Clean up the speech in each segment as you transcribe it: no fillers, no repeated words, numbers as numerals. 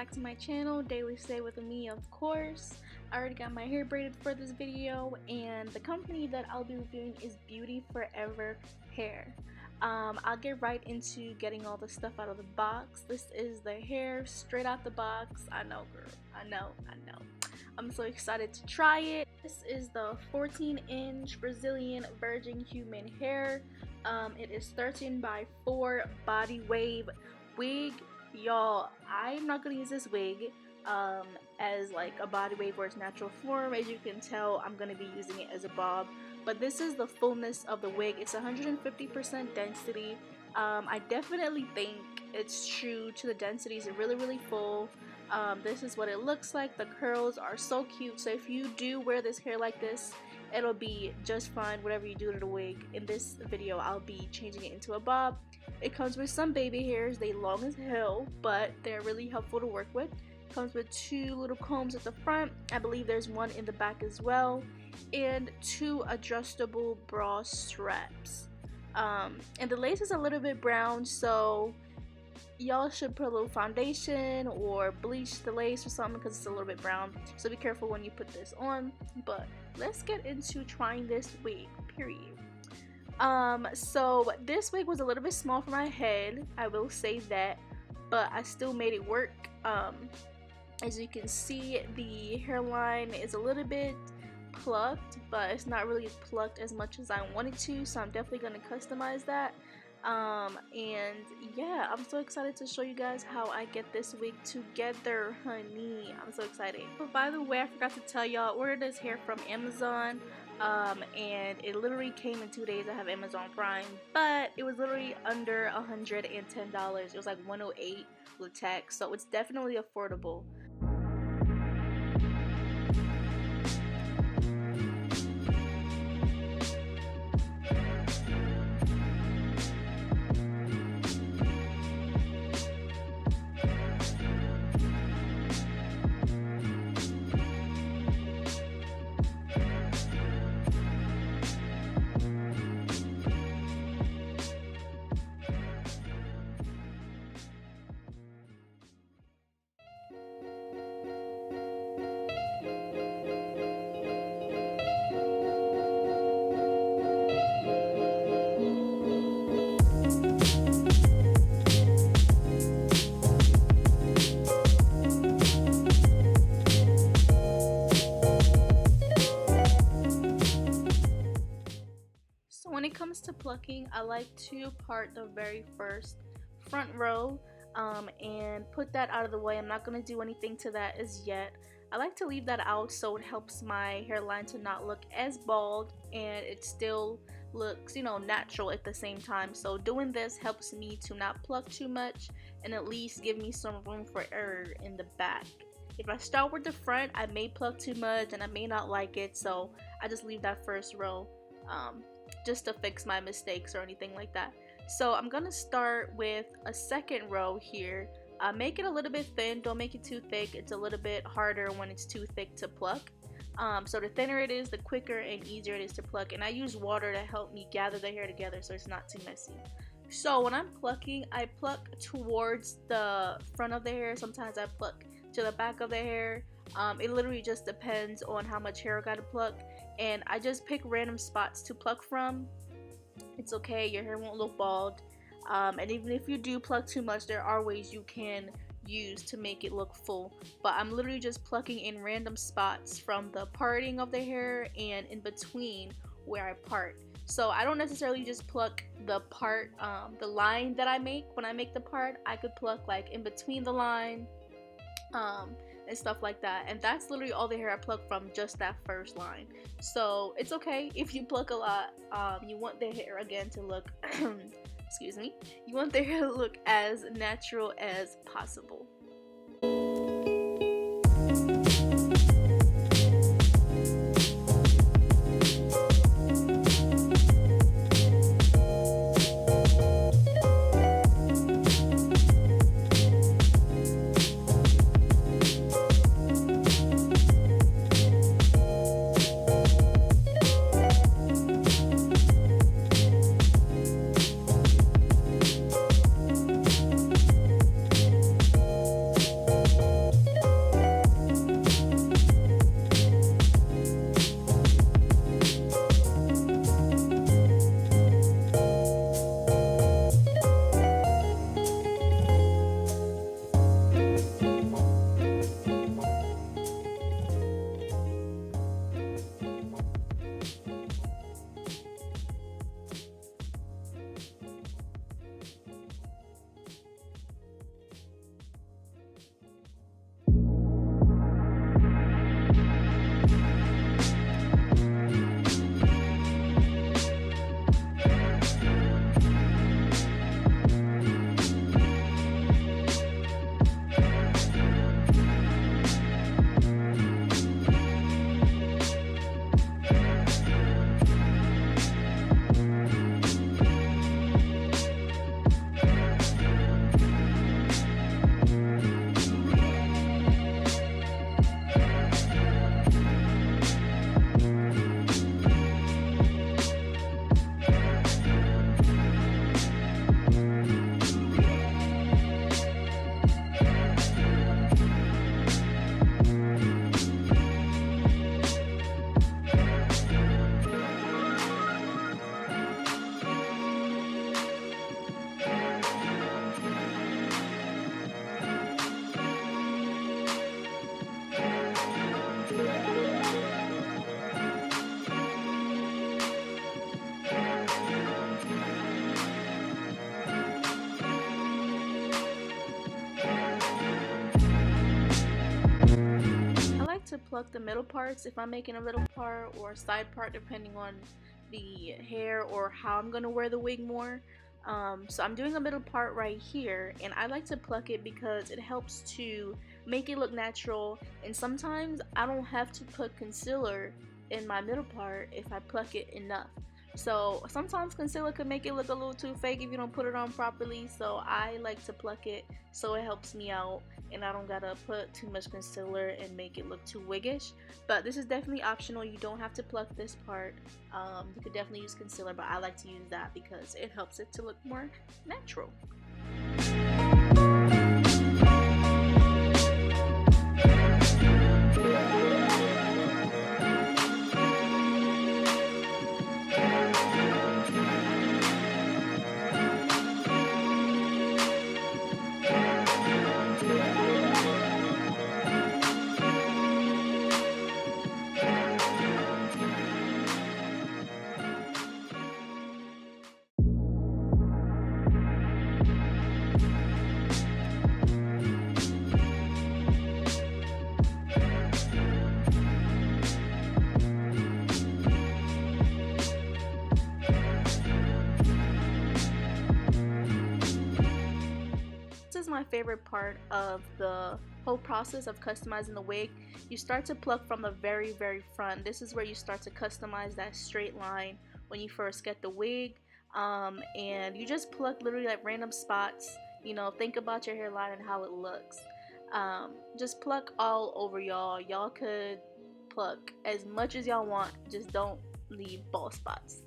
back to my channel, Daily Stay with me, of course. I already got my hair braided for this video, and the company that I'll be reviewing is Beauty Forever Hair. I'll get right into getting all the stuff out of the box. This is the hair straight out the box. I know, girl. I know. I'm so excited to try it. This is the 14-inch Brazilian Virgin Human Hair. It is 13 by 4 body wave wig. Y'all, I'm not gonna use this wig as like a body wave or its natural form. As you can tell, I'm gonna be using it as a bob, but this is the fullness of the wig. It's 150% density. I definitely think it's true to the densities. It's really full. This is what it looks like. The curls are so cute, so if you do wear this hair like this, it'll be just fine whatever you do to the wig. In this video, I'll be changing it into a bob. It comes with some baby hairs. They long as hell, but they're really helpful to work with. Comes with 2 little combs at the front. I believe there's one in the back as well, and 2 adjustable bra straps. And the lace is a little bit brown, so y'all should put a little foundation or bleach the lace or something because it's a little bit brown, so be careful when you put this on. But let's get into trying this wig, period. So this wig was a little bit small for my head, I will say that, but I still made it work. As you can see, the hairline is a little bit plucked, but it's not really plucked as much as I wanted to, so I'm definitely going to customize that. And yeah, I'm so excited to show you guys how I get this wig together, honey. I'm so excited. But by the way, I forgot to tell y'all, I ordered this hair from Amazon, and it literally came in 2 days. I have Amazon Prime, but it was literally under $110. It was like $108 with tax, so it's definitely affordable. When it comes to plucking, I like to part the very first front row and put that out of the way. I'm not going to do anything to that as yet. I like to leave that out so it helps my hairline to not look as bald, and it still looks, you know, natural at the same time. So doing this helps me to not pluck too much and at least give me some room for error in the back. If I start with the front, I may pluck too much and I may not like it, so I just leave that first row just to fix my mistakes or anything like that. So I'm gonna start with a second row here. Make it a little bit thin, don't make it too thick. It's a little bit harder when it's too thick to pluck. So the thinner it is, the quicker and easier it is to pluck, and I use water to help me gather the hair together so it's not too messy. So when I'm plucking, I pluck towards the front of the hair. Sometimes I pluck to the back of the hair. It literally just depends on how much hair I gotta pluck, and I just pick random spots to pluck from. It's okay, your hair won't look bald, and even if you do pluck too much, there are ways you can use to make it look full. But I'm literally just plucking in random spots from the parting of the hair and in between where I part. So I don't necessarily just pluck the part, the line that I make when I make the part. I could pluck like in between the line and stuff like that, and that's literally all the hair I pluck from, just that first line. So it's okay if you pluck a lot. You want the hair again to look excuse me, you want the hair to look as natural as possible. pluck the middle parts if I'm making a middle part or a side part, depending on the hair or how I'm gonna wear the wig more. So I'm doing a middle part right here, and I like to pluck it because it helps to make it look natural, and sometimes I don't have to put concealer in my middle part if I pluck it enough. So sometimes concealer can make it look a little too fake if you don't put it on properly, so I like to pluck it so it helps me out and I don't gotta put too much concealer and make it look too wiggish. But this is definitely optional. You don't have to pluck this part. You could definitely use concealer, but I like to use that because it helps it to look more natural. This is my favorite part of the whole process of customizing the wig. You start to pluck from the very front. This is where you start to customize that straight line when you first get the wig, and you just pluck literally like random spots. You know, think about your hairline and how it looks. Just pluck all over, y'all. Y'all could pluck as much as y'all want, just don't leave bald spots.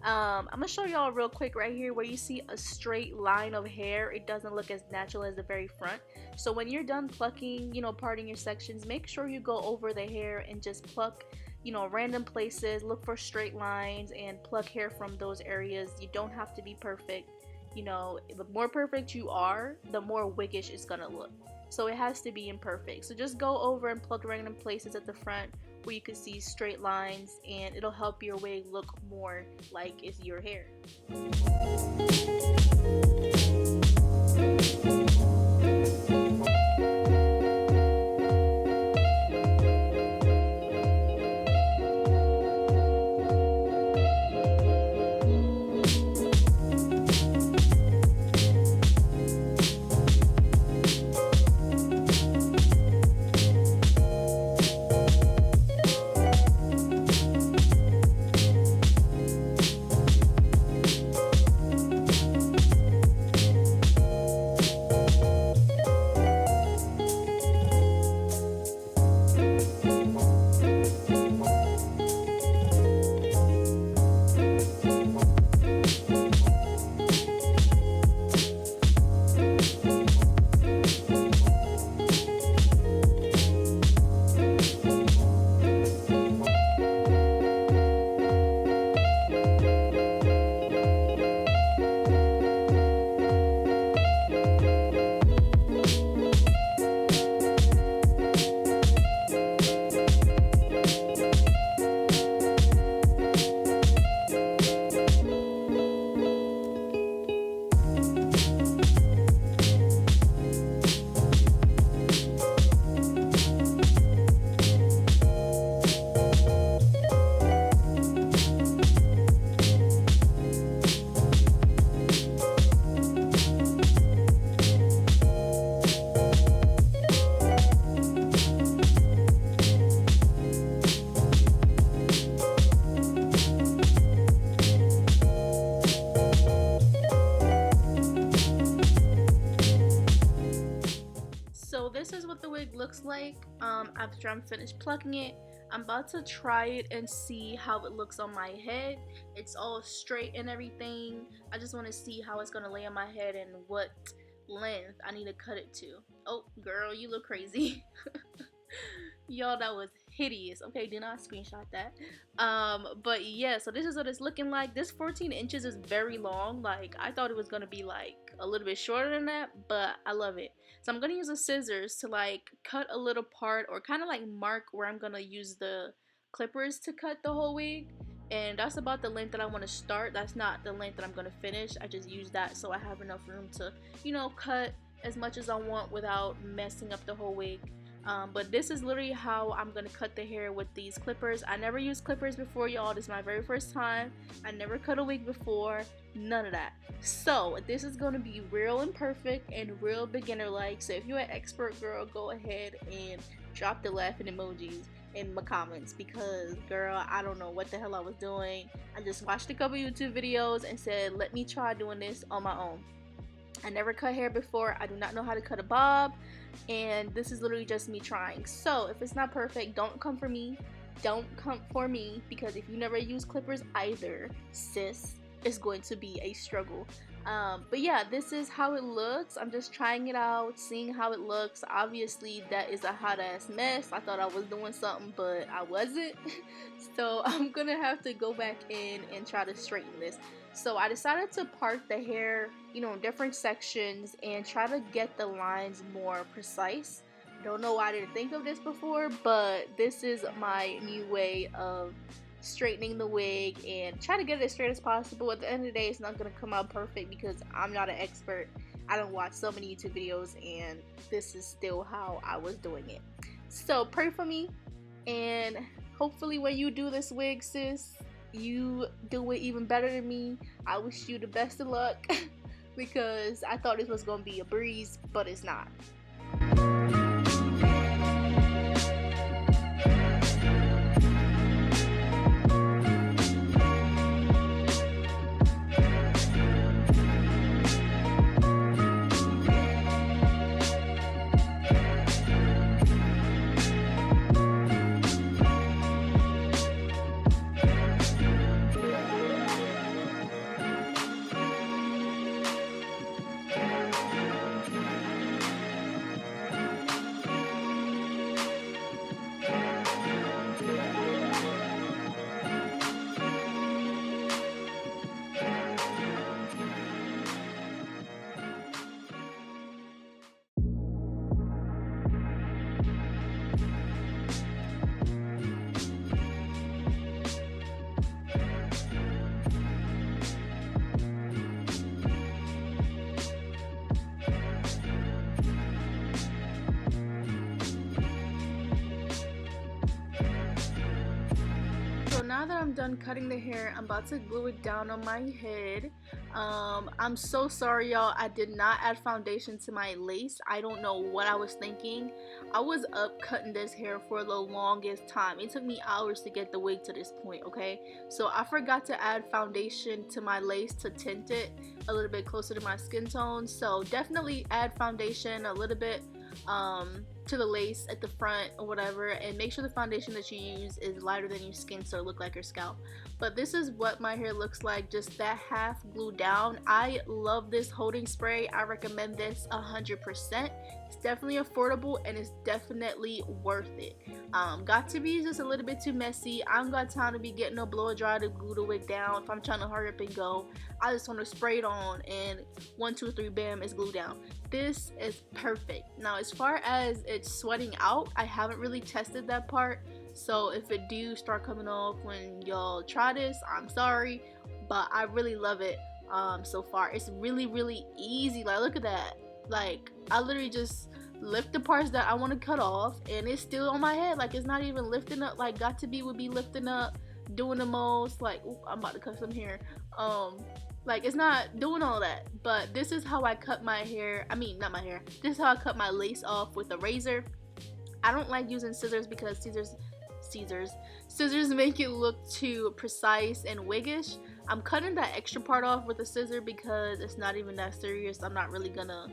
I'm gonna show y'all real quick right here where you see a straight line of hair. It doesn't look as natural as the very front. So when you're done plucking, you know, parting your sections, make sure you go over the hair and just pluck, you know, random places. Look for straight lines and pluck hair from those areas. You don't have to be perfect. You know, the more perfect you are, the more wiggish it's gonna look. So it has to be imperfect. So just go over and pluck random places at the front where you can see straight lines, and it'll help your wig look more like it's your hair. So this is what the wig looks like after I'm finished plucking it. I'm about to try it and see how it looks on my head. It's all straight and everything. I just want to see how it's going to lay on my head and what length I need to cut it to. Oh, girl, you look crazy. Y'all, that was hideous. Okay, do not screenshot that. But yeah, so this is what it's looking like. This 14 inches is very long. Like, I thought it was gonna be like a little bit shorter than that, but I love it. So I'm gonna use the scissors to like cut a little part, or kind of like mark where I'm gonna use the clippers to cut the whole wig. And that's about the length that I want to start. That's not the length that I'm gonna finish. I just use that so I have enough room to, you know, cut as much as I want without messing up the whole wig. But this is literally how I'm gonna cut the hair with these clippers. I never used clippers before, y'all. This is my very first time. I never cut a wig before, none of that. So this is gonna be real imperfect and real beginner like. So if you're an expert, girl, go ahead and drop the laughing emojis in my comments, because girl, I don't know what the hell I was doing. I just watched a couple YouTube videos and said, let me try doing this on my own. I never cut hair before. I do not know how to cut a bob, and this is literally just me trying. So if it's not perfect, don't come for me. Don't come for me, because if you never use clippers either, sis, it's going to be a struggle. But yeah, this is how it looks. I'm just trying it out, seeing how it looks. Obviously that is a hot ass mess. I thought I was doing something, but I wasn't. So I'm gonna have to go back in and try to straighten this. So I decided to part the hair, you know, in different sections and try to get the lines more precise. Don't know why I didn't think of this before, but this is my new way of straightening the wig and try to get it as straight as possible. At the end of the day, it's not going to come out perfect because I'm not an expert. I don't watch so many YouTube videos, and this is still how I was doing it. So pray for me, and hopefully when you do this wig, sis, you do it even better than me. I wish you the best of luck because I thought this was going to be a breeze, but it's not. Now that I'm done cutting the hair, I'm about to glue it down on my head. I'm so sorry, y'all. I did not add foundation to my lace. I don't know what I was thinking. I was up cutting this hair for the longest time. It took me hours to get the wig to this point, okay? So I forgot to add foundation to my lace to tint it a little bit closer to my skin tone. So definitely add foundation a little bit to the lace at the front or whatever, and make sure the foundation that you use is lighter than your skin so it look like your scalp. But this is what my hair looks like, just that half glued down. I love this holding spray. I recommend this 100%. It's definitely affordable and it's definitely worth it. Got to be just a little bit too messy. I don't got time to be getting a blow dry to glue the wig down. If I'm trying to hurry up and go, I just want to spray it on and 1, 2, 3, bam, it's glued down. This is perfect. Now as far as it's sweating out, I haven't really tested that part, so if it do start coming off when y'all try this, I'm sorry, but I really love it so far. It's really easy. Like, look at that. Like, I literally just lift the parts that I want to cut off and it's still on my head. Like, it's not even lifting up like Got To Be would be lifting up, doing the most. Like, ooh, I'm about to cut some hair. Like, it's not doing all that. But this is how I cut my hair. I mean, not my hair. This is how I cut my lace off with a razor. I don't like using scissors because scissors make it look too precise and wiggish. I'm cutting that extra part off with a scissor because it's not even that serious. I'm not really gonna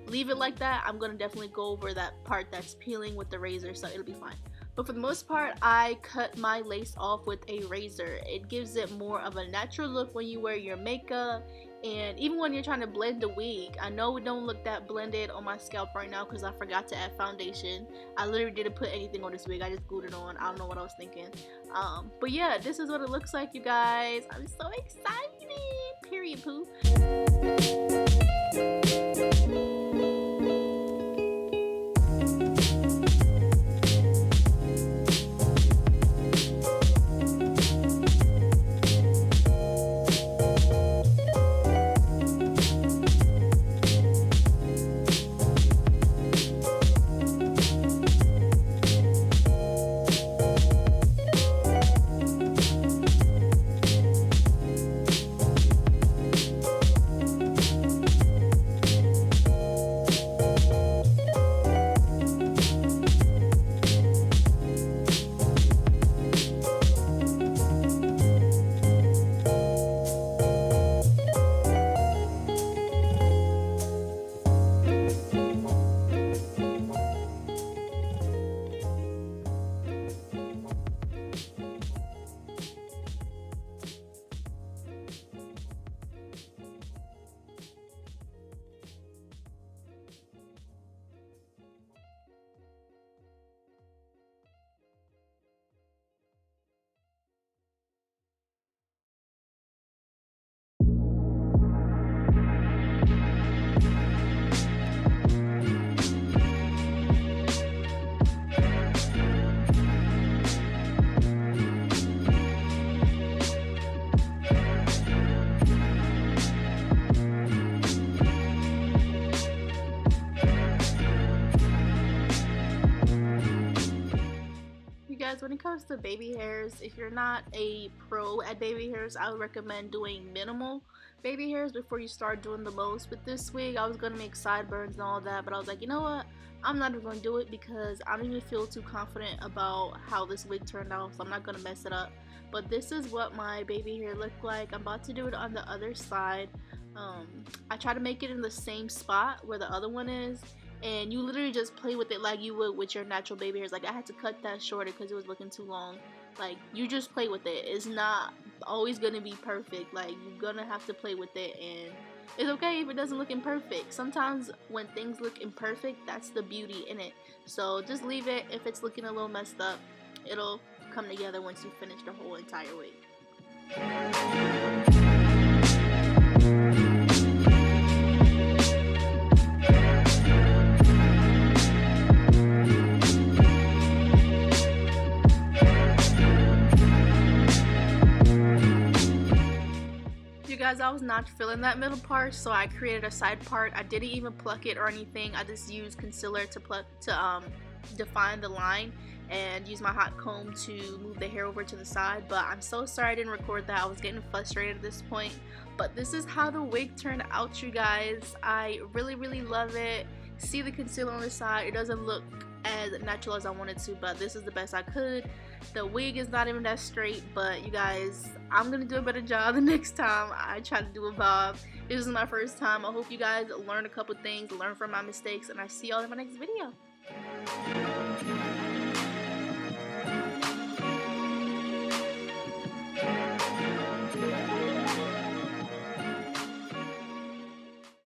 leave it like that. I'm gonna definitely go over that part that's peeling with the razor, so it'll be fine. But for the most part, I cut my lace off with a razor. It gives it more of a natural look when you wear your makeup, and even when you're trying to blend the wig. I know it don't look that blended on my scalp right now because I forgot to add foundation. I literally didn't put anything on this wig. I just glued it on. I don't know what I was thinking. But yeah, this is what it looks like, you guys. I'm so excited. Period, poo. comes to baby hairs, if you're not a pro at baby hairs, I would recommend doing minimal baby hairs before you start doing the most. With this wig, I was gonna make sideburns and all that, but I was like, you know what, I'm not even gonna do it because I don't even feel too confident about how this wig turned out, so I'm not gonna mess it up. But this is what my baby hair looked like. I'm about to do it on the other side. I try to make it in the same spot where the other one is, and you literally just play with it like you would with your natural baby hairs. Like, I had to cut that shorter because it was looking too long. Like, you just play with it. It's not always gonna be perfect. Like, you're gonna have to play with it, and it's okay if it doesn't look imperfect. Sometimes when things look imperfect, that's the beauty in it. So just leave it. If it's looking a little messed up, it'll come together once you finish the whole entire wig. You guys, I was not feeling that middle part, so I created a side part. I didn't even pluck it or anything. I just used concealer to define the line, and use my hot comb to move the hair over to the side. But I'm so sorry I didn't record that. I was getting frustrated at this point. But this is how the wig turned out, you guys. I really love it. See the concealer on the side. It doesn't look as natural as I wanted to, but this is the best I could. The wig is not even that straight, but you guys, I'm gonna do a better job the next time I try to do a bob. This is my first time. I hope you guys learn a couple things, learn from my mistakes, and I see y'all in my next video.